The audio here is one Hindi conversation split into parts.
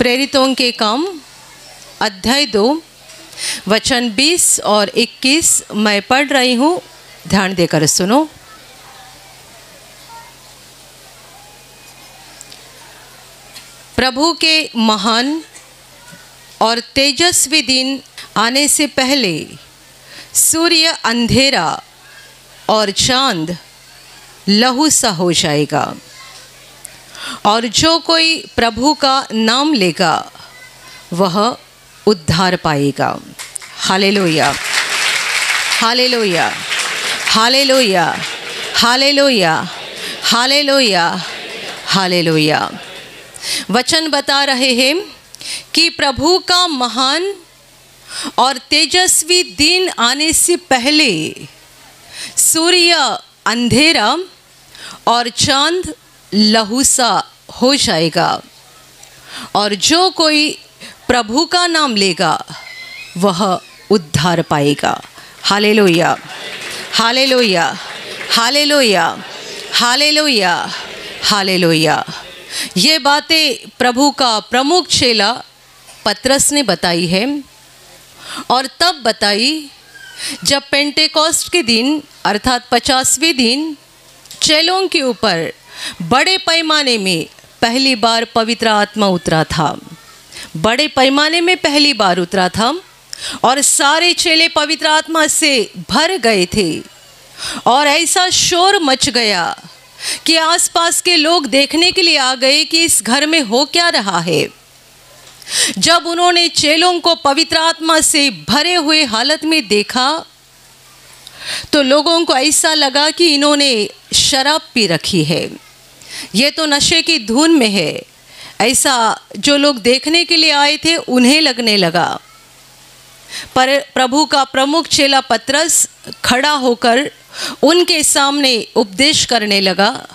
प्रेरितों के काम अध्याय 2 वचन 20 और 21 मैं पढ़ रही हूँ, ध्यान देकर सुनो। प्रभु के महान और तेजस्वी दिन आने से पहले सूर्य अंधेरा और चांद लहू सा हो जाएगा, और जो कोई प्रभु का नाम लेगा वह उद्धार पाएगा। Hallelujah, hallelujah, hallelujah, hallelujah, hallelujah, hallelujah. वचन बता रहे हैं कि प्रभु का महान और तेजस्वी दिन आने से पहले सूर्य अंधेरा और चांद लहू सा हो जाएगा, और जो कोई प्रभु का नाम लेगा वह उद्धार पाएगा। Hallelujah, hallelujah, hallelujah, hallelujah, hallelujah. ये बातें प्रभु का प्रमुख चेला पतरस ने बताई है, और तब बताई जब पेंटेकोस्ट के दिन अर्थात 50वें दिन चेलों के ऊपर बड़े पैमाने में पहली बार पवित्र आत्मा उतरा था। बड़े पैमाने में पहली बार उतरा था, और सारे चेले पवित्र आत्मा से भर गए थे, और ऐसा शोर मच गया कि आसपास के लोग देखने के लिए आ गए कि इस घर में हो क्या रहा है। जब उन्होंने चेलों को पवित्र आत्मा से भरे हुए हालत में देखा तो लोगों को ऐसा लगा कि इन्होंने शराब पी रखी है, ये तो नशे की धुन में है। ऐसा जो लोग देखने के लिए आए थे उन्हें लगने लगा। पर प्रभु का प्रमुख चेला पतरस खड़ा होकर उनके सामने उपदेश करने लगा,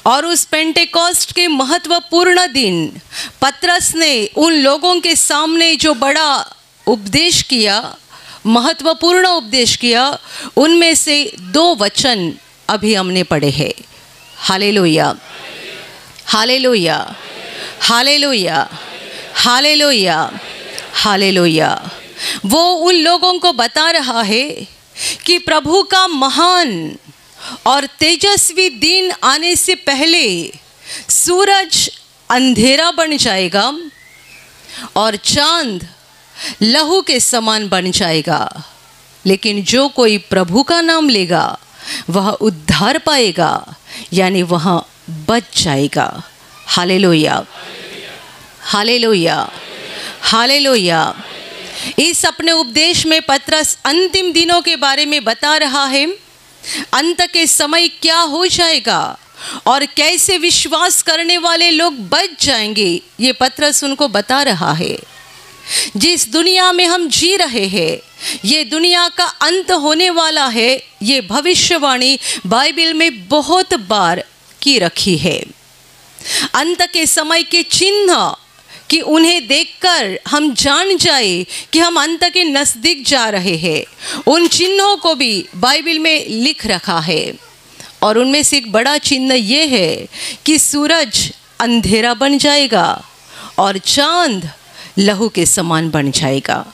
और उस पेंटेकोस्ट के महत्वपूर्ण दिन पतरस ने उन लोगों के सामने जो बड़ा उपदेश किया, महत्वपूर्ण उपदेश किया, उनमें से 2 वचन अभी हमने पढ़े हैं। Hallelujah, hallelujah, hallelujah, hallelujah, hallelujah. वो उन लोगों को बता रहा है कि प्रभु का महान और तेजस्वी दिन आने से पहले सूरज अंधेरा बन जाएगा और चांद लहू के समान बन जाएगा, लेकिन जो कोई प्रभु का नाम लेगा वह उद्धार पाएगा, यानी वह बच जाएगा। Hallelujah, hallelujah, hallelujah. इस अपने उपदेश में पतरस अंतिम दिनों के बारे में बता रहा है, अंत के समय क्या हो जाएगा और कैसे विश्वास करने वाले लोग बच जाएंगे, ये पतरस उनको बता रहा है। जिस दुनिया में हम जी रहे हैं ये दुनिया का अंत होने वाला है, ये भविष्यवाणी बाइबल में बहुत बार की रखी है। अंत के समय के चिन्ह कि उन्हें देखकर हम जान जाए कि हम अंत के नज़दीक जा रहे हैं, उन चिन्हों को भी बाइबल में लिख रखा है, और उनमें से एक बड़ा चिन्ह ये है कि सूरज अंधेरा बन जाएगा और चांद लहू के समान बन जाएगा।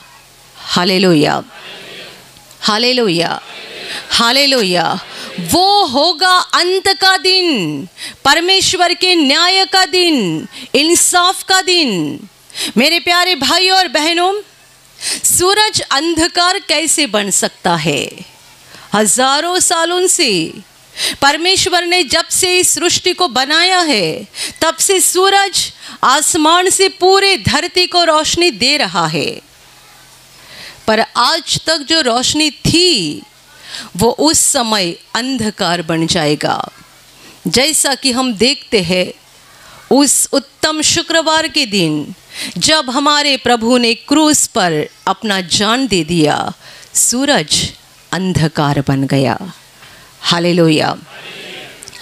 Hallelujah, hallelujah, hallelujah. वो होगा अंत का दिन, परमेश्वर के न्याय का दिन, इंसाफ का दिन। मेरे प्यारे भाई और बहनों, सूरज अंधकार कैसे बन सकता है? हजारों सालों से परमेश्वर ने जब से इस सृष्टि को बनाया है तब से सूरज आसमान से पूरे धरती को रोशनी दे रहा है, पर आज तक जो रोशनी थी वो उस समय अंधकार बन जाएगा। जैसा कि हम देखते हैं उस उत्तम शुक्रवार के दिन जब हमारे प्रभु ने क्रूस पर अपना जान दे दिया, सूरज अंधकार बन गया। Hallelujah,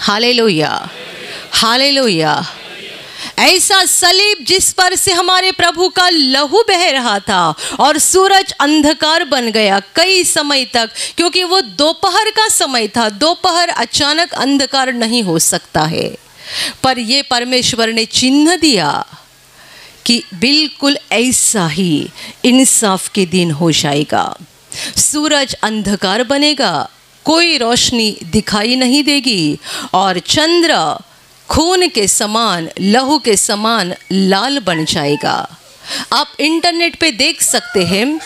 hallelujah, hallelujah. ऐसा सलीब जिस पर से हमारे प्रभु का लहू बह रहा था और सूरज अंधकार बन गया कई समय तक, क्योंकि वो दोपहर का समय था। दोपहर अचानक अंधकार नहीं हो सकता है, पर ये परमेश्वर ने चिन्ह दिया कि बिल्कुल ऐसा ही इंसाफ के दिन हो जाएगा। सूरज अंधकार बनेगा, कोई रोशनी दिखाई नहीं देगी और चंद्र खून के समान, लहू के समान लाल बन जाएगा। आप इंटरनेट पे देख सकते हैं,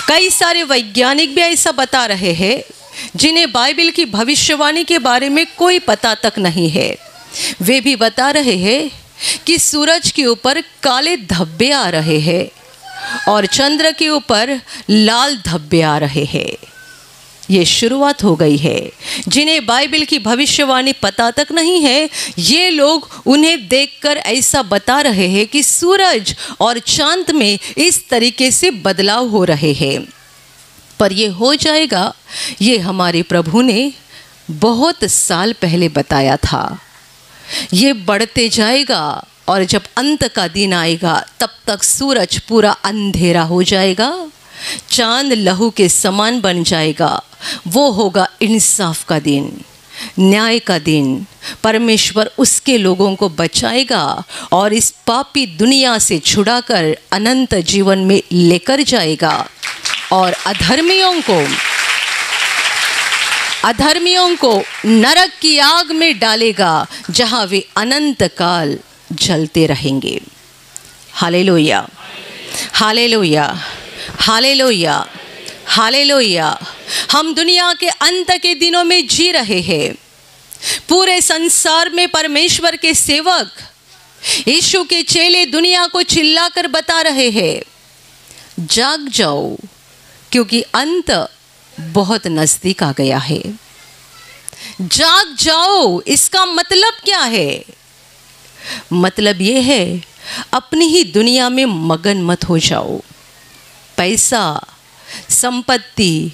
कई सारे वैज्ञानिक भी ऐसा बता रहे हैं जिन्हें बाइबल की भविष्यवाणी के बारे में कोई पता तक नहीं है। वे भी बता रहे हैं कि सूरज के ऊपर काले धब्बे आ रहे हैं और चंद्र के ऊपर लाल धब्बे आ रहे हैं। ये शुरुआत हो गई है। जिन्हें बाइबल की भविष्यवाणी पता तक नहीं है, ये लोग उन्हें देखकर ऐसा बता रहे हैं कि सूरज और चांद में इस तरीके से बदलाव हो रहे हैं। पर ये हो जाएगा, ये हमारे प्रभु ने बहुत साल पहले बताया था। ये बढ़ते जाएगा और जब अंत का दिन आएगा तब तक सूरज पूरा अंधेरा हो जाएगा, चांद लहू के समान बन जाएगा। वो होगा इंसाफ का दिन, न्याय का दिन। परमेश्वर उसके लोगों को बचाएगा और इस पापी दुनिया से छुड़ाकर अनंत जीवन में लेकर जाएगा और अधर्मियों को नरक की आग में डालेगा, जहां वे अनंत काल जलते रहेंगे। Hallelujah, hallelujah, hallelujah, hallelujah. हम दुनिया के अंत के दिनों में जी रहे हैं। पूरे संसार में परमेश्वर के सेवक, यीशु के चेले दुनिया को चिल्लाकर बता रहे हैं, जाग जाओ क्योंकि अंत बहुत नजदीक आ गया है। जाग जाओ, इसका मतलब क्या है? मतलब ये है, अपनी ही दुनिया में मगन मत हो जाओ। पैसा, संपत्ति,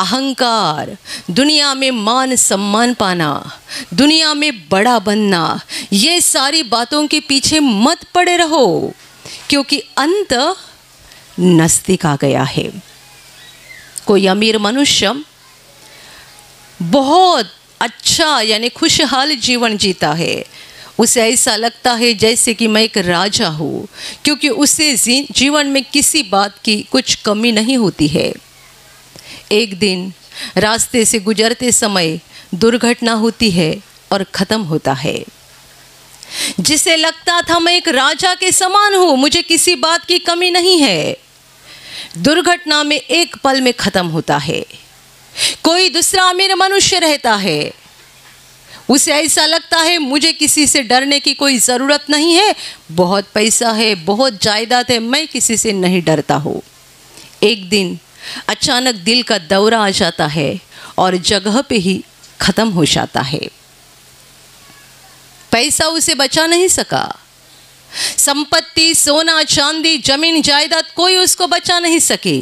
अहंकार, दुनिया में मान सम्मान पाना, दुनिया में बड़ा बनना, ये सारी बातों के पीछे मत पड़े रहो क्योंकि अंत नजदीक आ गया है। कोई अमीर मनुष्य बहुत अच्छा यानी खुशहाल जीवन जीता है। उसे ऐसा लगता है जैसे कि मैं एक राजा हूँ, क्योंकि उसे जीवन में किसी बात की कुछ कमी नहीं होती है। एक दिन रास्ते से गुजरते समय दुर्घटना होती है और ख़त्म होता है। जिसे लगता था मैं एक राजा के समान हूँ, मुझे किसी बात की कमी नहीं है, दुर्घटना में एक पल में ख़त्म होता है। कोई दूसरा अमीर मनुष्य रहता है, उसे ऐसा लगता है मुझे किसी से डरने की कोई ज़रूरत नहीं है, बहुत पैसा है, बहुत जायदाद है, मैं किसी से नहीं डरता हूँ। एक दिन अचानक दिल का दौरा आ जाता है और जगह पे ही ख़त्म हो जाता है। पैसा उसे बचा नहीं सका, संपत्ति, सोना चांदी, जमीन जायदाद, कोई उसको बचा नहीं सके।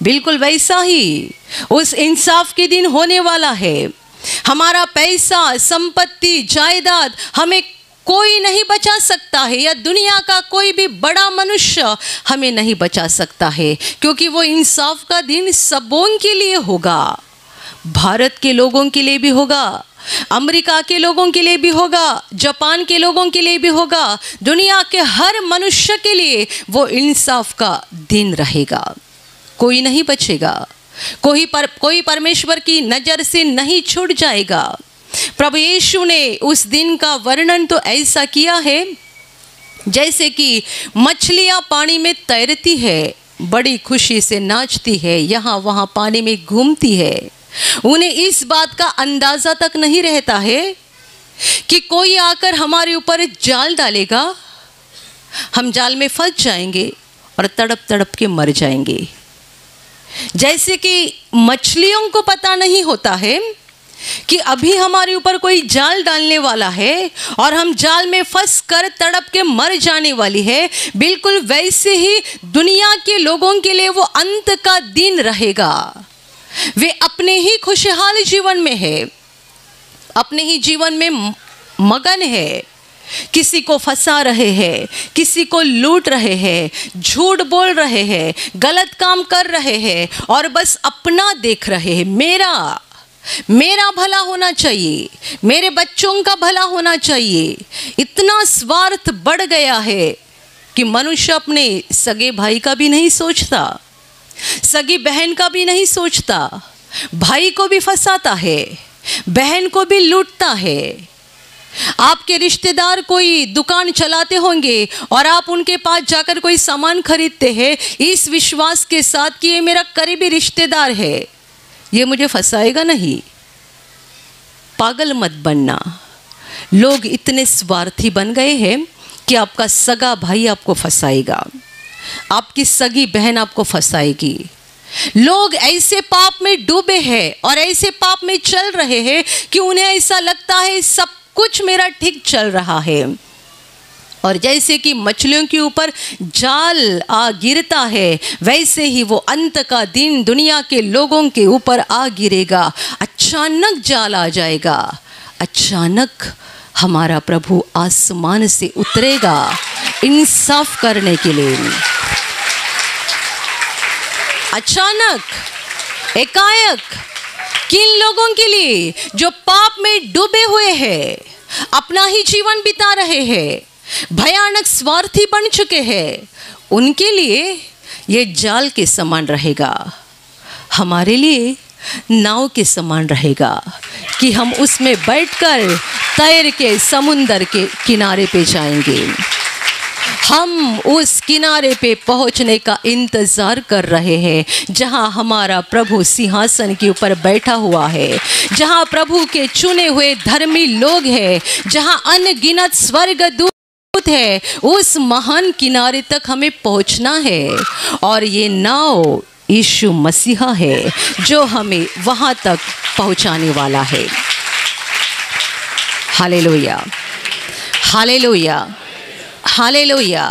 बिल्कुल वैसा ही उस इंसाफ के दिन होने वाला है। हमारा पैसा, संपत्ति, जायदाद हमें कोई नहीं बचा सकता है, या दुनिया का कोई भी बड़ा मनुष्य हमें नहीं बचा सकता है, क्योंकि वो इंसाफ का दिन सबों के लिए होगा। भारत के लोगों के लिए भी होगा, अमेरिका के लोगों के लिए भी होगा, जापान के लोगों के लिए भी होगा, दुनिया के हर मनुष्य के लिए वो इंसाफ का दिन रहेगा। कोई नहीं बचेगा, कोई परमेश्वर की नज़र से नहीं छूट जाएगा। प्रभु यीशु ने उस दिन का वर्णन तो ऐसा किया है जैसे कि मछलियाँ पानी में तैरती है, बड़ी खुशी से नाचती है, यहाँ वहाँ पानी में घूमती है। उन्हें इस बात का अंदाज़ा तक नहीं रहता है कि कोई आकर हमारे ऊपर जाल डालेगा, हम जाल में फंस जाएंगे और तड़प तड़प के मर जाएंगे। जैसे कि मछलियों को पता नहीं होता है कि अभी हमारे ऊपर कोई जाल डालने वाला है और हम जाल में फंस कर तड़प के मर जाने वाली है, बिल्कुल वैसे ही दुनिया के लोगों के लिए वो अंत का दिन रहेगा। वे अपने ही खुशहाल जीवन में है, अपने ही जीवन में मगन है, किसी को फंसा रहे हैं, किसी को लूट रहे हैं, झूठ बोल रहे हैं, गलत काम कर रहे हैं और बस अपना देख रहे हैं। मेरा भला होना चाहिए, मेरे बच्चों का भला होना चाहिए। इतना स्वार्थ बढ़ गया है कि मनुष्य अपने सगे भाई का भी नहीं सोचता, सगी बहन का भी नहीं सोचता, भाई को भी फंसाता है, बहन को भी लूटता है। आपके रिश्तेदार कोई दुकान चलाते होंगे और आप उनके पास जाकर कोई सामान खरीदते हैं इस विश्वास के साथ कि ये मेरा करीबी रिश्तेदार है, ये मुझे फंसाएगा नहीं। पागल मत बनना। लोग इतने स्वार्थी बन गए हैं कि आपका सगा भाई आपको फंसाएगा, आपकी सगी बहन आपको फंसाएगी। लोग ऐसे पाप में डूबे हैं और ऐसे पाप में चल रहे हैं कि उन्हें ऐसा लगता है सब कुछ मेरा ठीक चल रहा है। और जैसे कि मछलियों के ऊपर जाल आ गिरता है, वैसे ही वो अंत का दिन दुनिया के लोगों के ऊपर आ गिरेगा। अचानक जाल आ जाएगा, अचानक हमारा प्रभु आसमान से उतरेगा इंसाफ करने के लिए। अचानक, एकाएक, किन लोगों के लिए जो पाप में डूबे हुए हैं, अपना ही जीवन बिता रहे हैं, भयानक स्वार्थी बन चुके हैं, उनके लिए ये जाल के समान रहेगा। हमारे लिए नाव के समान रहेगा कि हम उसमें बैठकर तैर के समुंदर के किनारे पे जाएंगे। हम उस किनारे पे पहुंचने का इंतज़ार कर रहे हैं जहां हमारा प्रभु सिंहासन के ऊपर बैठा हुआ है, जहां प्रभु के चुने हुए धर्मी लोग हैं, जहां अनगिनत स्वर्गदूत है। उस महान किनारे तक हमें पहुंचना है और ये नाव यीशु मसीहा है जो हमें वहां तक पहुंचाने वाला है। Hallelujah, hallelujah, hallelujah,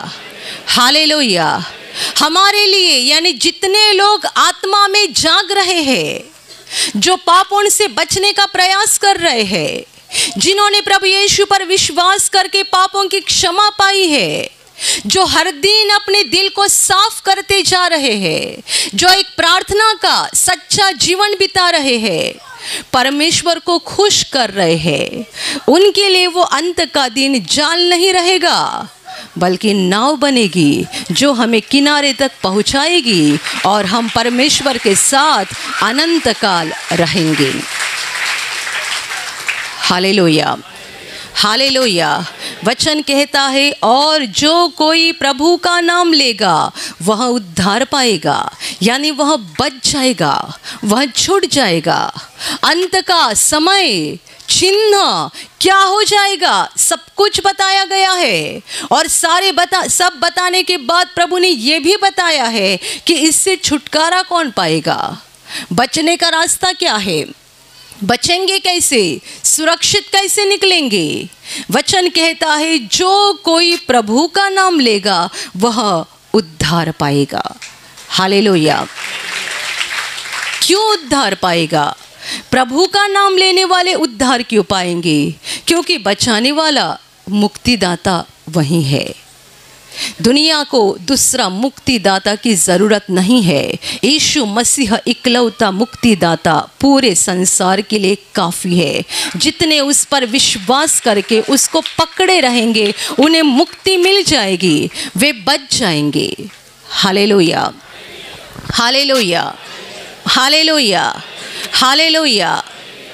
hallelujah. हमारे लिए यानी जितने लोग आत्मा में जाग रहे हैं, जो पापों से बचने का प्रयास कर रहे हैं, जिन्होंने प्रभु यीशु पर विश्वास करके पापों की क्षमा पाई है, जो हर दिन अपने दिल को साफ करते जा रहे हैं, जो एक प्रार्थना का सच्चा जीवन बिता रहे हैं, परमेश्वर को खुश कर रहे हैं, उनके लिए वो अंत का दिन जाल नहीं रहेगा बल्कि नाव बनेगी जो हमें किनारे तक पहुंचाएगी और हम परमेश्वर के साथ अनंत काल रहेंगे। Hallelujah, hallelujah. वचन कहता है और जो कोई प्रभु का नाम लेगा वह उद्धार पाएगा, यानी वह बच जाएगा, वह छूट जाएगा। अंत का समय चिन्ह क्या हो जाएगा सब कुछ बताया गया है। और सब बताने के बाद प्रभु ने यह भी बताया है कि इससे छुटकारा कौन पाएगा, बचने का रास्ता क्या है, बचेंगे कैसे, सुरक्षित कैसे निकलेंगे। वचन कहता है जो कोई प्रभु का नाम लेगा वह उद्धार पाएगा। हालेलुया। क्यों उद्धार पाएगा? प्रभु का नाम लेने वाले उद्धार क्यों पाएंगे? क्योंकि बचाने वाला मुक्तिदाता वही है। दुनिया को दूसरा मुक्तिदाता की ज़रूरत नहीं है। यीशु मसीह इकलौता मुक्तिदाता पूरे संसार के लिए काफ़ी है। जितने उस पर विश्वास करके उसको पकड़े रहेंगे उन्हें मुक्ति मिल जाएगी, वे बच जाएंगे। Hallelujah, hallelujah, hallelujah, hallelujah,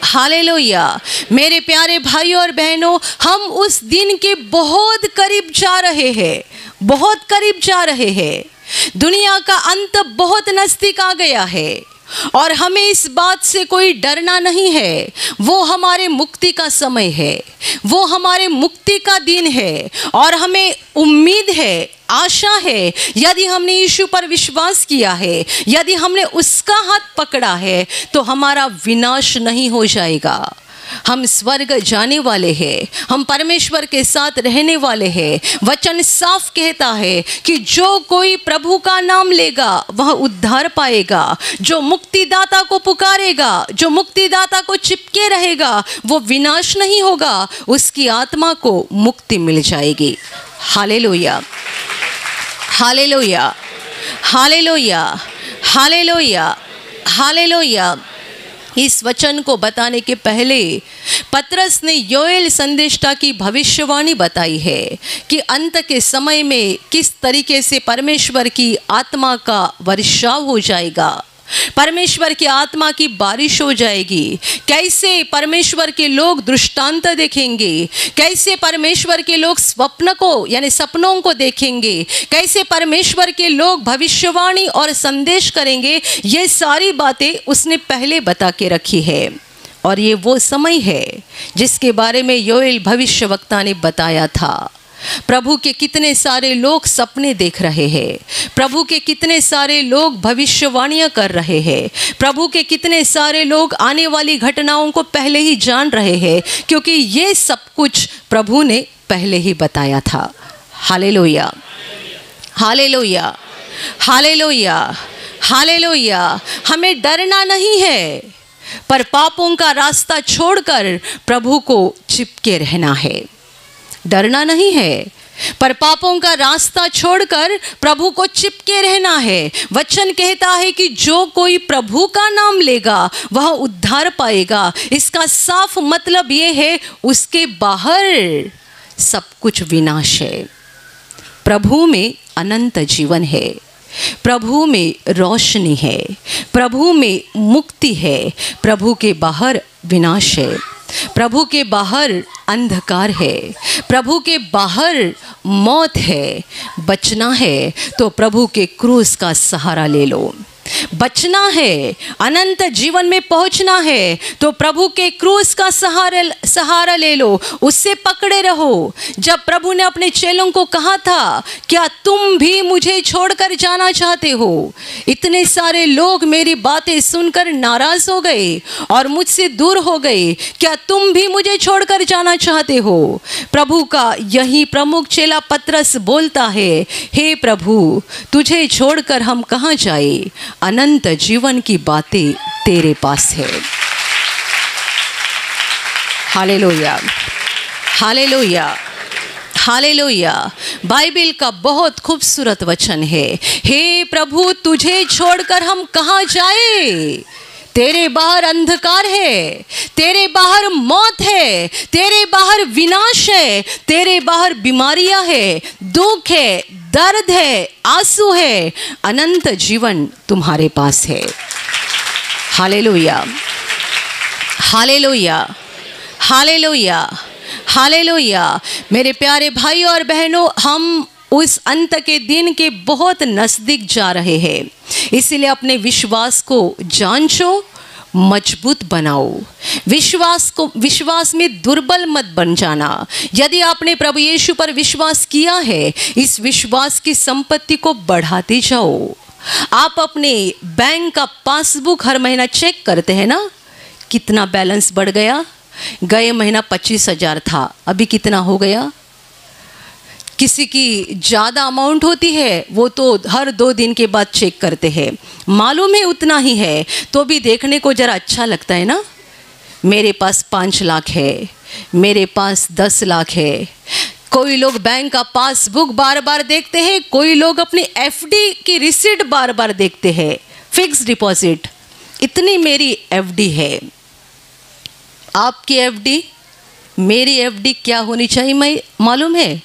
hallelujah. मेरे प्यारे भाइयों और बहनों, हम उस दिन के बहुत करीब जा रहे हैं, बहुत करीब जा रहे हैं। दुनिया का अंत बहुत नज़दीक आ गया है और हमें इस बात से कोई डरना नहीं है। वो हमारे मुक्ति का समय है, वो हमारे मुक्ति का दिन है और हमें उम्मीद है, आशा है, यदि हमने यीशु पर विश्वास किया है, यदि हमने उसका हाथ पकड़ा है तो हमारा विनाश नहीं हो जाएगा। हम स्वर्ग जाने वाले हैं, हम परमेश्वर के साथ रहने वाले हैं। वचन साफ कहता है कि जो कोई प्रभु का नाम लेगा वह उद्धार पाएगा। जो मुक्तिदाता को पुकारेगा, जो मुक्तिदाता को चिपके रहेगा, वो विनाश नहीं होगा, उसकी आत्मा को मुक्ति मिल जाएगी। Hallelujah, hallelujah, hallelujah, hallelujah, hallelujah. इस वचन को बताने के पहले पतरस ने योएल संदेष्टा की भविष्यवाणी बताई है कि अंत के समय में किस तरीके से परमेश्वर की आत्मा का वर्षाव हो जाएगा, परमेश्वर की आत्मा की बारिश हो जाएगी, कैसे परमेश्वर के लोग दृष्टांत देखेंगे, कैसे परमेश्वर के लोग स्वप्न को यानी सपनों को देखेंगे, कैसे परमेश्वर के लोग भविष्यवाणी और संदेश करेंगे। ये सारी बातें उसने पहले बता के रखी है। और ये वो समय है जिसके बारे में योएल भविष्यवक्ता ने बताया था। प्रभु के कितने सारे लोग सपने देख रहे हैं, प्रभु के कितने सारे लोग भविष्यवाणियां कर रहे हैं, प्रभु के कितने सारे लोग आने वाली घटनाओं को पहले ही जान रहे हैं, क्योंकि ये सब कुछ प्रभु ने पहले ही बताया था। Hallelujah, hallelujah, hallelujah, hallelujah. हमें डरना नहीं है, पर पापों का रास्ता छोड़कर प्रभु को चिपके रहना है। डरना नहीं है, पर पापों का रास्ता छोड़कर प्रभु को चिपके रहना है। वचन कहता है कि जो कोई प्रभु का नाम लेगा वह उद्धार पाएगा। इसका साफ मतलब ये है उसके बाहर सब कुछ विनाश है। प्रभु में अनंत जीवन है, प्रभु में रोशनी है, प्रभु में मुक्ति है। प्रभु के बाहर विनाश है, प्रभु के बाहर अंधकार है, प्रभु के बाहर मौत है। बचना है तो प्रभु के क्रूस का सहारा ले लो। बचना है, अनंत जीवन में पहुंचना है तो प्रभु के क्रूस का सहारा ले लो, उससे पकड़े रहो। जब प्रभु ने अपने चेलों को कहा था, क्या तुम भी मुझे छोड़कर जाना चाहते हो? इतने सारे लोग मेरी बातें सुनकर नाराज हो गए और मुझसे दूर हो गए। क्या तुम भी मुझे छोड़कर जाना चाहते हो? प्रभु का यही प्रमुख चेला पतरस बोलता है, हे प्रभु, तुझे छोड़कर हम कहाँ जाए? अनंत जीवन की बातें तेरे पास है। Hallelujah, hallelujah, hallelujah. बाइबल का बहुत खूबसूरत वचन है, हे प्रभु, तुझे छोड़कर हम कहाँ जाए? तेरे बाहर अंधकार है, तेरे बाहर मौत है, तेरे बाहर विनाश है, तेरे बाहर बीमारियां है, दुख है, दर्द है, आंसू है। अनंत जीवन तुम्हारे पास है। Hallelujah, hallelujah, hallelujah, hallelujah. मेरे प्यारे भाई और बहनों, हम उस अंत के दिन के बहुत नज़दीक जा रहे हैं, इसलिए अपने विश्वास को जांचो, मजबूत बनाओ। विश्वास में दुर्बल मत बन जाना। यदि आपने प्रभु यीशु पर विश्वास किया है, इस विश्वास की संपत्ति को बढ़ाते जाओ। आप अपने बैंक का पासबुक हर महीना चेक करते हैं ना, कितना बैलेंस बढ़ गया? गए महीना 25,000 था, अभी कितना हो गया? किसी की ज़्यादा अमाउंट होती है, वो तो हर 2 दिन के बाद चेक करते हैं, मालूम है उतना ही है, तो भी देखने को ज़रा अच्छा लगता है ना। मेरे पास 5 लाख है, मेरे पास 10 लाख है। कोई लोग बैंक का पासबुक बार बार देखते हैं, कोई लोग अपनी एफडी की रिसीट बार बार देखते हैं। फिक्स डिपॉजिट, इतनी मेरी एफडी है। आपकी एफडी, मेरी एफडी क्या होनी चाहिए मैं मालूम है?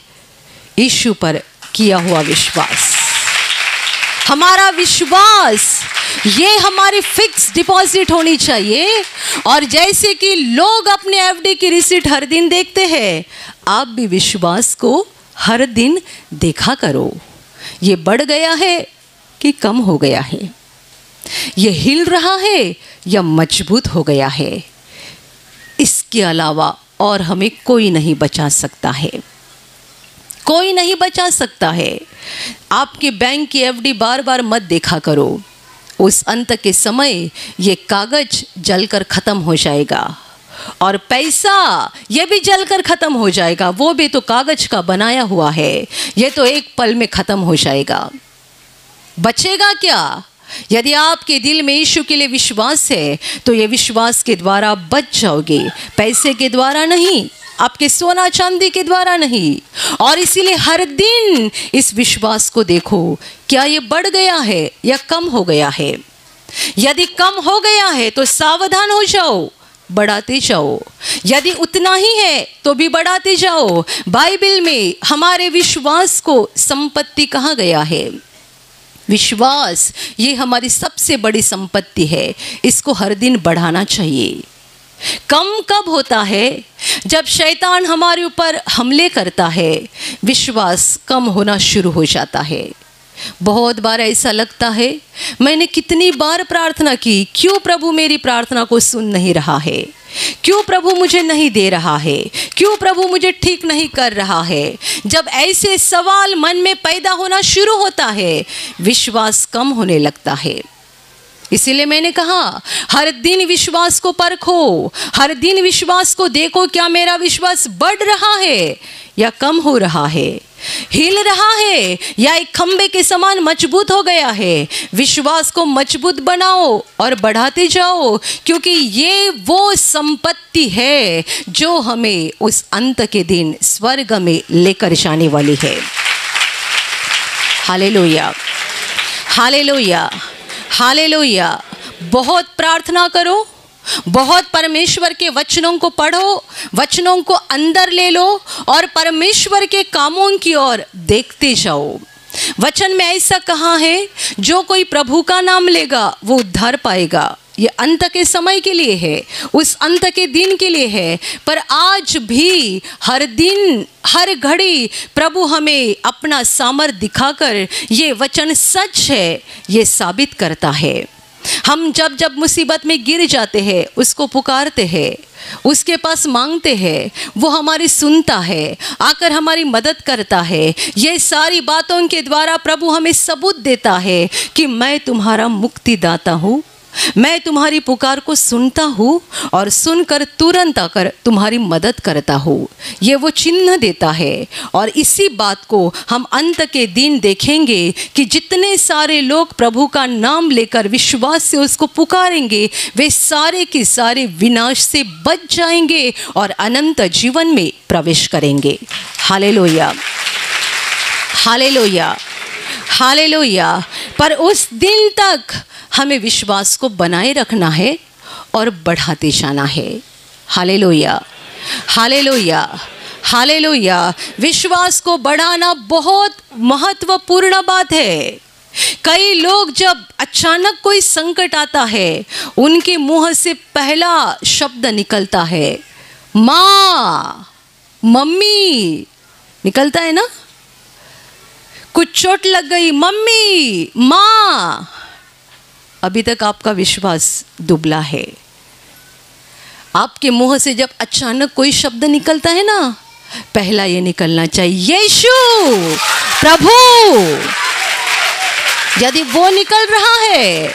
यीशु पर किया हुआ विश्वास। हमारा विश्वास ये हमारी फिक्स डिपॉजिट होनी चाहिए। और जैसे कि लोग अपने एफडी की रिसीट हर दिन देखते हैं, आप भी विश्वास को हर दिन देखा करो। ये बढ़ गया है कि कम हो गया है? ये हिल रहा है या मजबूत हो गया है? इसके अलावा और हमें कोई नहीं बचा सकता है, कोई नहीं बचा सकता है। आपके बैंक की एफडी बार बार मत देखा करो। उस अंत के समय ये कागज जलकर ख़त्म हो जाएगा और पैसा ये भी जलकर ख़त्म हो जाएगा। वो भी तो कागज का बनाया हुआ है, ये तो एक पल में ख़त्म हो जाएगा। बचेगा क्या? यदि आपके दिल में यीशु के लिए विश्वास है तो ये विश्वास के द्वारा बच जाओगे, पैसे के द्वारा नहीं, आपके सोना चांदी के द्वारा नहीं। और इसीलिए हर दिन इस विश्वास को देखो, क्या ये बढ़ गया है या कम हो गया है? यदि कम हो गया है तो सावधान हो जाओ, बढ़ाते जाओ। यदि उतना ही है तो भी बढ़ाते जाओ। बाइबल में हमारे विश्वास को संपत्ति कहा गया है। विश्वास ये हमारी सबसे बड़ी संपत्ति है। इसको हर दिन बढ़ाना चाहिए। कम कब होता है? जब शैतान हमारे ऊपर हमले करता है, विश्वास कम होना शुरू हो जाता है। बहुत बार ऐसा लगता है, मैंने कितनी बार प्रार्थना की, क्यों प्रभु मेरी प्रार्थना को सुन नहीं रहा है? क्यों प्रभु मुझे नहीं दे रहा है? क्यों प्रभु मुझे ठीक नहीं कर रहा है? जब ऐसे सवाल मन में पैदा होना शुरू होता है, विश्वास कम होने लगता है। इसीलिए मैंने कहा, हर दिन विश्वास को परखो, हर दिन विश्वास को देखो, क्या मेरा विश्वास बढ़ रहा है या कम हो रहा है, हिल रहा है या एक खंबे के समान मजबूत हो गया है। विश्वास को मजबूत बनाओ और बढ़ाते जाओ, क्योंकि ये वो संपत्ति है जो हमें उस अंत के दिन स्वर्ग में लेकर जाने वाली है। Hallelujah, hallelujah, hallelujah. बहुत प्रार्थना करो, बहुत परमेश्वर के वचनों को पढ़ो, वचनों को अंदर ले लो और परमेश्वर के कामों की ओर देखते जाओ। वचन में ऐसा कहा है, जो कोई प्रभु का नाम लेगा वो उद्धार पाएगा। ये अंत के समय के लिए है, उस अंत के दिन के लिए है। पर आज भी हर दिन हर घड़ी प्रभु हमें अपना सामर्थ्य दिखाकर ये वचन सच है ये साबित करता है। हम जब जब मुसीबत में गिर जाते हैं, उसको पुकारते हैं, उसके पास मांगते हैं, वो हमारी सुनता है, आकर हमारी मदद करता है। ये सारी बातों के द्वारा प्रभु हमें सबूत देता है कि मैं तुम्हारा मुक्तिदाता हूँ, मैं तुम्हारी पुकार को सुनता हूँ और सुनकर तुरंत आकर तुम्हारी मदद करता हूँ। ये वो चिन्ह देता है। और इसी बात को हम अंत के दिन देखेंगे कि जितने सारे लोग प्रभु का नाम लेकर विश्वास से उसको पुकारेंगे, वे सारे के सारे विनाश से बच जाएंगे और अनंत जीवन में प्रवेश करेंगे। Hallelujah, hallelujah, hallelujah. पर उस दिन तक हमें विश्वास को बनाए रखना है और बढ़ाते जाना है। Hallelujah, hallelujah, hallelujah. विश्वास को बढ़ाना बहुत महत्वपूर्ण बात है। कई लोग जब अचानक कोई संकट आता है, उनके मुंह से पहला शब्द निकलता है माँ, मम्मी, निकलता है ना। कुछ चोट लग गई, मम्मी, माँ। अभी तक आपका विश्वास दुबला है। आपके मुंह से जब अचानक कोई शब्द निकलता है ना, पहला ये निकलना चाहिए, यीशु प्रभु। यदि वो निकल रहा है,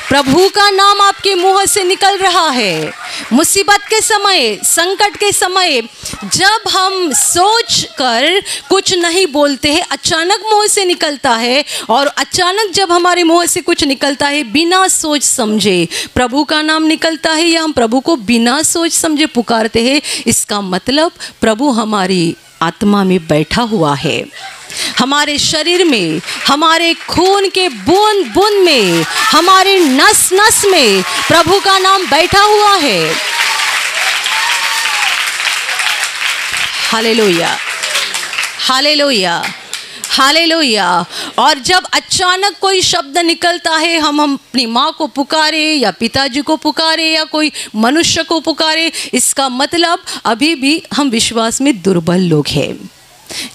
प्रभु का नाम आपके मुंह से निकल रहा है, मुसीबत के समय, संकट के समय, जब हम सोच कर कुछ नहीं बोलते हैं, अचानक मुंह से निकलता है, और अचानक जब हमारे मुंह से कुछ निकलता है बिना सोच समझे, प्रभु का नाम निकलता है या हम प्रभु को बिना सोच समझे पुकारते हैं, इसका मतलब प्रभु हमारी आत्मा में बैठा हुआ है। हमारे शरीर में, हमारे खून के बूंद बूंद में, हमारे नस नस में प्रभु का नाम बैठा हुआ है। Hallelujah, hallelujah, hallelujah. और जब अचानक कोई शब्द निकलता है, हम अपनी माँ को पुकारे या पिताजी को पुकारे या कोई मनुष्य को पुकारे, इसका मतलब अभी भी हम विश्वास में दुर्बल लोग हैं।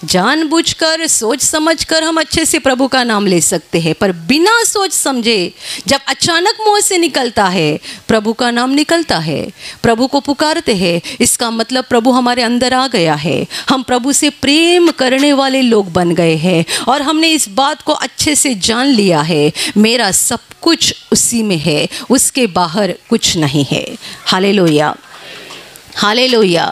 जानबूझकर, सोच समझकर हम अच्छे से प्रभु का नाम ले सकते हैं, पर बिना सोच समझे जब अचानक मुंह से निकलता है, प्रभु का नाम निकलता है, प्रभु को पुकारते हैं, इसका मतलब प्रभु हमारे अंदर आ गया है। हम प्रभु से प्रेम करने वाले लोग बन गए हैं और हमने इस बात को अच्छे से जान लिया है, मेरा सब कुछ उसी में है, उसके बाहर कुछ नहीं है। हालेलुया, हालेलुया,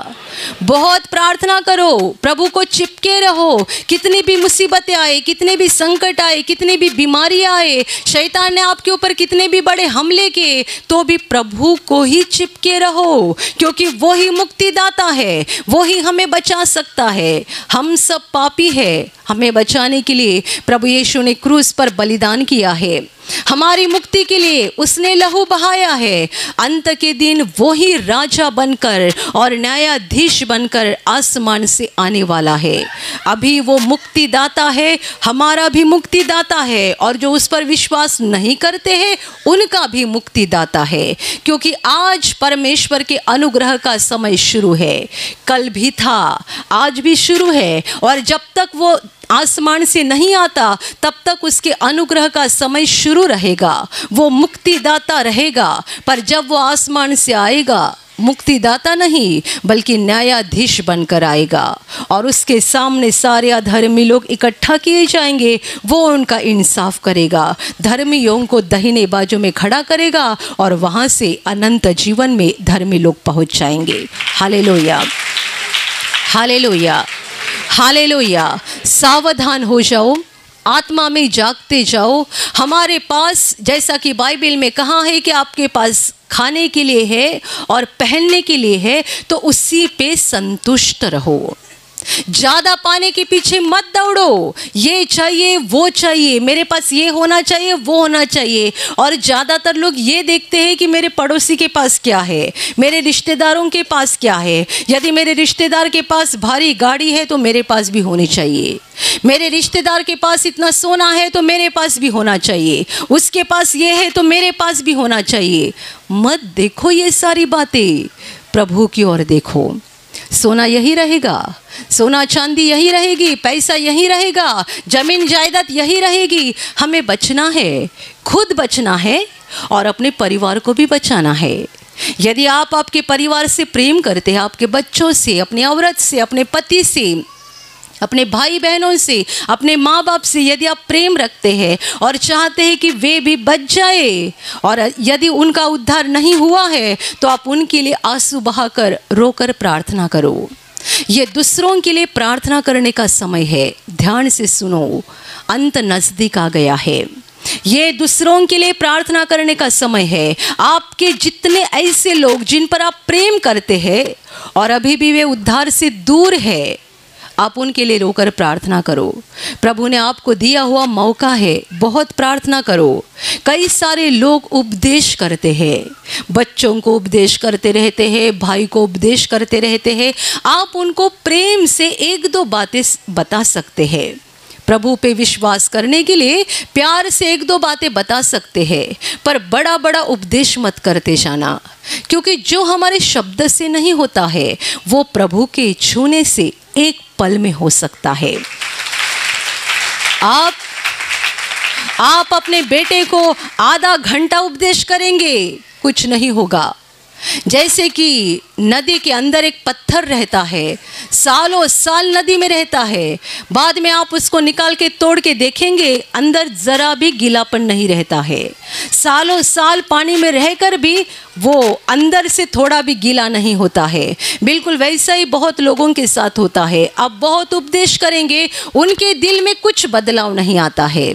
बहुत प्रार्थना करो, प्रभु को चिपके रहो। कितनी भी मुसीबतें आए, कितने भी संकट आए, कितनी भी बीमारी आए, शैतान ने आपके ऊपर कितने भी बड़े हमले किए, तो भी प्रभु को ही चिपके रहो, क्योंकि वो ही मुक्तिदाता है, वो ही हमें बचा सकता है। हम सब पापी है, हमें बचाने के लिए प्रभु यीशु ने क्रूस पर बलिदान किया है। हमारी मुक्ति के लिए उसने लहू बहाया है। अंत के दिन वो ही राजा बनकर और न्यायाधीश बनकर आसमान से आने वाला है। अभी वो मुक्तिदाता है, हमारा भी मुक्तिदाता है, और जो उस पर विश्वास नहीं करते हैं उनका भी मुक्तिदाता है, क्योंकि आज परमेश्वर के अनुग्रह का समय शुरू है। कल भी था, आज भी शुरू है, और जब तक वो आसमान से नहीं आता तब तक उसके अनुग्रह का समय शुरू रहेगा। वो मुक्तिदाता रहेगा, पर जब वो आसमान से आएगा, मुक्तिदाता नहीं बल्कि न्यायाधीश बनकर आएगा, और उसके सामने सारे अधर्मी लोग इकट्ठा किए जाएंगे। वो उनका इंसाफ करेगा, धर्मियों को दाहिने बाजू में खड़ा करेगा, और वहाँ से अनंत जीवन में धर्मी लोग पहुँच जाएंगे। Hallelujah, hallelujah, hallelujah. सावधान हो जाओ, आत्मा में जागते जाओ। हमारे पास, जैसा कि बाइबल में कहा है कि आपके पास खाने के लिए है और पहनने के लिए है, तो उसी पे संतुष्ट रहो। ज़्यादा पाने के पीछे मत दौड़ो, ये चाहिए वो चाहिए, मेरे पास ये होना चाहिए वो होना चाहिए। और ज़्यादातर लोग ये देखते हैं कि मेरे पड़ोसी के पास क्या है, मेरे रिश्तेदारों के पास क्या है। यदि मेरे रिश्तेदार के पास भारी गाड़ी है तो मेरे पास भी होनी चाहिए, मेरे रिश्तेदार के पास इतना सोना है तो मेरे पास भी होना चाहिए, उसके पास ये है तो मेरे पास भी होना चाहिए। मत देखो ये सारी बातें, प्रभु की ओर देखो। सोना यही रहेगा, सोना चांदी यही रहेगी, पैसा यही रहेगा, जमीन जायदाद यही रहेगी। हमें बचना है, खुद बचना है और अपने परिवार को भी बचाना है। यदि आप आपके परिवार से प्रेम करते हैं, आपके बच्चों से, अपनी औरत से, अपने पति से, अपने भाई बहनों से, अपने माँ बाप से यदि आप प्रेम रखते हैं और चाहते हैं कि वे भी बच जाए, और यदि उनका उद्धार नहीं हुआ है, तो आप उनके लिए आंसू बहाकर रोकर प्रार्थना करो। ये दूसरों के लिए प्रार्थना करने का समय है। ध्यान से सुनो, अंत नज़दीक आ गया है। ये दूसरों के लिए प्रार्थना करने का समय है। आपके जितने ऐसे लोग जिन पर आप प्रेम करते हैं और अभी भी वे उद्धार से दूर है, आप उनके लिए रोकर प्रार्थना करो। प्रभु ने आपको दिया हुआ मौका है, बहुत प्रार्थना करो। कई सारे लोग उपदेश करते हैं, बच्चों को उपदेश करते रहते हैं, भाई को उपदेश करते रहते हैं। आप उनको प्रेम से एक दो बातें बता सकते हैं। प्रभु पे विश्वास करने के लिए प्यार से एक दो बातें बता सकते हैं, पर बड़ा बड़ा उपदेश मत करते जाना, क्योंकि जो हमारे शब्द से नहीं होता है वो प्रभु के छूने से एक पल में हो सकता है। आप अपने बेटे को आधा घंटा उपदेश करेंगे, कुछ नहीं होगा। जैसे कि नदी के अंदर एक पत्थर रहता है, सालों साल नदी में रहता है, बाद में आप उसको निकाल के तोड़ के देखेंगे, अंदर जरा भी गीलापन नहीं रहता है। सालों साल पानी में रहकर भी वो अंदर से थोड़ा भी गीला नहीं होता है। बिल्कुल वैसा ही बहुत लोगों के साथ होता है। आप बहुत उपदेश करेंगे, उनके दिल में कुछ बदलाव नहीं आता है।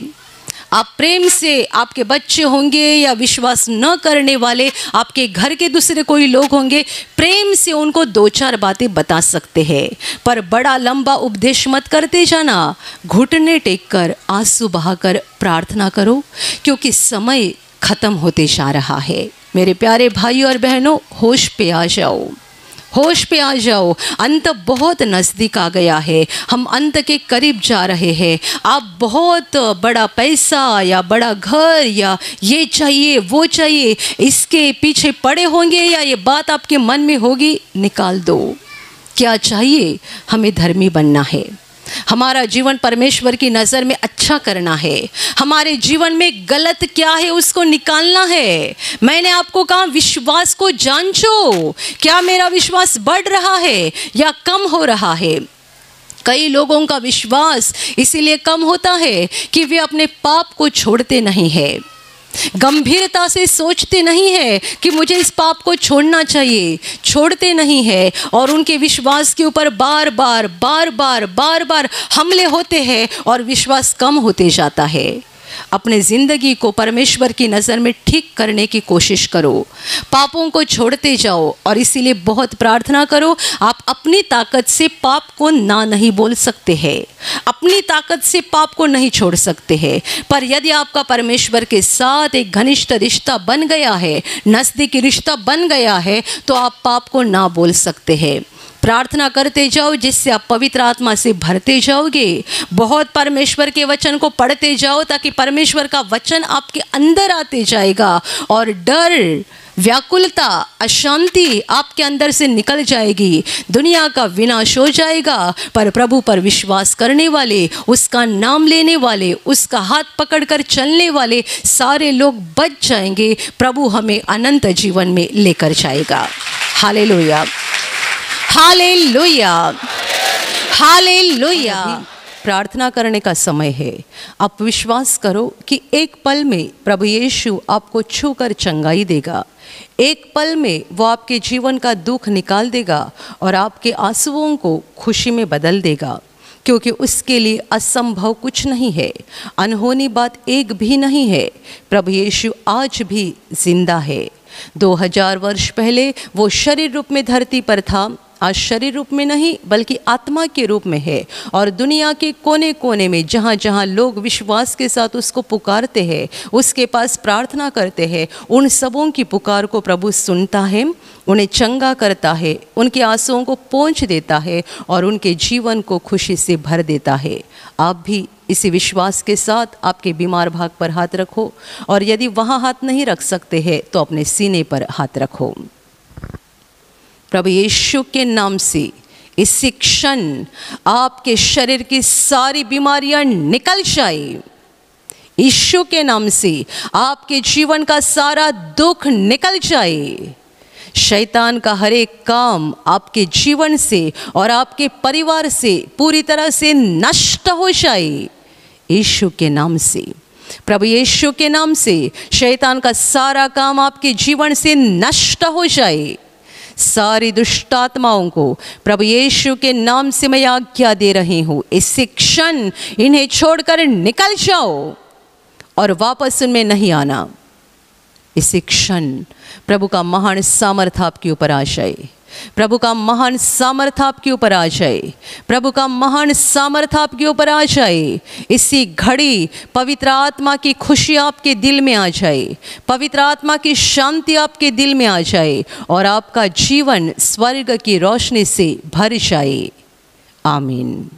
आप प्रेम से, आपके बच्चे होंगे या विश्वास न करने वाले आपके घर के दूसरे कोई लोग होंगे, प्रेम से उनको दो चार बातें बता सकते हैं, पर बड़ा लंबा उपदेश मत करते जाना। घुटने टेक कर, आंसू बहाकर प्रार्थना करो, क्योंकि समय खत्म होते जा रहा है। मेरे प्यारे भाइयों और बहनों, होश पे आ जाओ, होश पे आ जाओ। अंत बहुत नज़दीक आ गया है, हम अंत के करीब जा रहे हैं। आप बहुत बड़ा पैसा या बड़ा घर या ये चाहिए वो चाहिए, इसके पीछे पड़े होंगे, या ये बात आपके मन में होगी, निकाल दो। क्या चाहिए? हमें धर्मी बनना है, हमारा जीवन परमेश्वर की नज़र में अच्छा करना है। हमारे जीवन में गलत क्या है उसको निकालना है। मैंने आपको कहा विश्वास को जांचो, क्या मेरा विश्वास बढ़ रहा है या कम हो रहा है। कई लोगों का विश्वास इसीलिए कम होता है कि वे अपने पाप को छोड़ते नहीं है। गंभीरता से सोचते नहीं है कि मुझे इस पाप को छोड़ना चाहिए, छोड़ते नहीं है और उनके विश्वास के ऊपर बार बार हमले होते हैं और विश्वास कम होते जाता है। अपने ज़िंदगी को परमेश्वर की नज़र में ठीक करने की कोशिश करो, पापों को छोड़ते जाओ और इसीलिए बहुत प्रार्थना करो। आप अपनी ताकत से पाप को ना नहीं बोल सकते हैं, अपनी ताकत से पाप को नहीं छोड़ सकते हैं, पर यदि आपका परमेश्वर के साथ एक घनिष्ठ रिश्ता बन गया है, नज़दीकी रिश्ता बन गया है, तो आप पाप को ना बोल सकते हैं। प्रार्थना करते जाओ जिससे आप पवित्र आत्मा से भरते जाओगे। बहुत परमेश्वर के वचन को पढ़ते जाओ ताकि परमेश्वर का वचन आपके अंदर आते जाएगा और डर, व्याकुलता, अशांति आपके अंदर से निकल जाएगी। दुनिया का विनाश हो जाएगा, पर प्रभु पर विश्वास करने वाले, उसका नाम लेने वाले, उसका हाथ पकड़कर चलने वाले सारे लोग बच जाएंगे। प्रभु हमें अनंत जीवन में लेकर जाएगा। Hallelujah, hallelujah, hallelujah. प्रार्थना करने का समय है। आप विश्वास करो कि एक पल में प्रभु यीशु आपको छूकर चंगाई देगा। एक पल में वो आपके जीवन का दुख निकाल देगा और आपके आंसुओं को खुशी में बदल देगा, क्योंकि उसके लिए असंभव कुछ नहीं है, अनहोनी बात एक भी नहीं है। प्रभु यीशु आज भी जिंदा है। 2000 वर्ष पहले वो शरीर रूप में धरती पर था, आज शरीर रूप में नहीं बल्कि आत्मा के रूप में है और दुनिया के कोने कोने में जहाँ जहाँ लोग विश्वास के साथ उसको पुकारते हैं, उसके पास प्रार्थना करते हैं, उन सबों की पुकार को प्रभु सुनता है, उन्हें चंगा करता है, उनके आंसुओं को पोंछ देता है और उनके जीवन को खुशी से भर देता है। आप भी इसी विश्वास के साथ आपके बीमार भाग पर हाथ रखो और यदि वहाँ हाथ नहीं रख सकते हैं तो अपने सीने पर हाथ रखो। प्रभु यीशु के नाम से इसी क्षण आपके शरीर की सारी बीमारियां निकल जाए। यीशु के नाम से आपके जीवन का सारा दुख निकल जाए। शैतान का हर एक काम आपके जीवन से और आपके परिवार से पूरी तरह से नष्ट हो जाए। यीशु के नाम से, प्रभु यीशु के नाम से शैतान का सारा काम आपके जीवन से नष्ट हो जाए। सारी दुष्ट आत्माओं को प्रभु यीशु के नाम से मैं आज्ञा दे रही हूँ, इसी क्षण इन्हें छोड़कर निकल जाओ और वापस उनमें नहीं आना। इसी क्षण प्रभु का महान सामर्थ आपके ऊपर आ जाए, प्रभु का महान सामर्थ आपके ऊपर आ जाए, प्रभु का महान सामर्थ आपके ऊपर आ जाए। इसी घड़ी पवित्र आत्मा की खुशी आपके दिल में आ जाए, पवित्र आत्मा की शांति आपके दिल में आ जाए और आपका जीवन स्वर्ग की रोशनी से भर जाए। आमीन।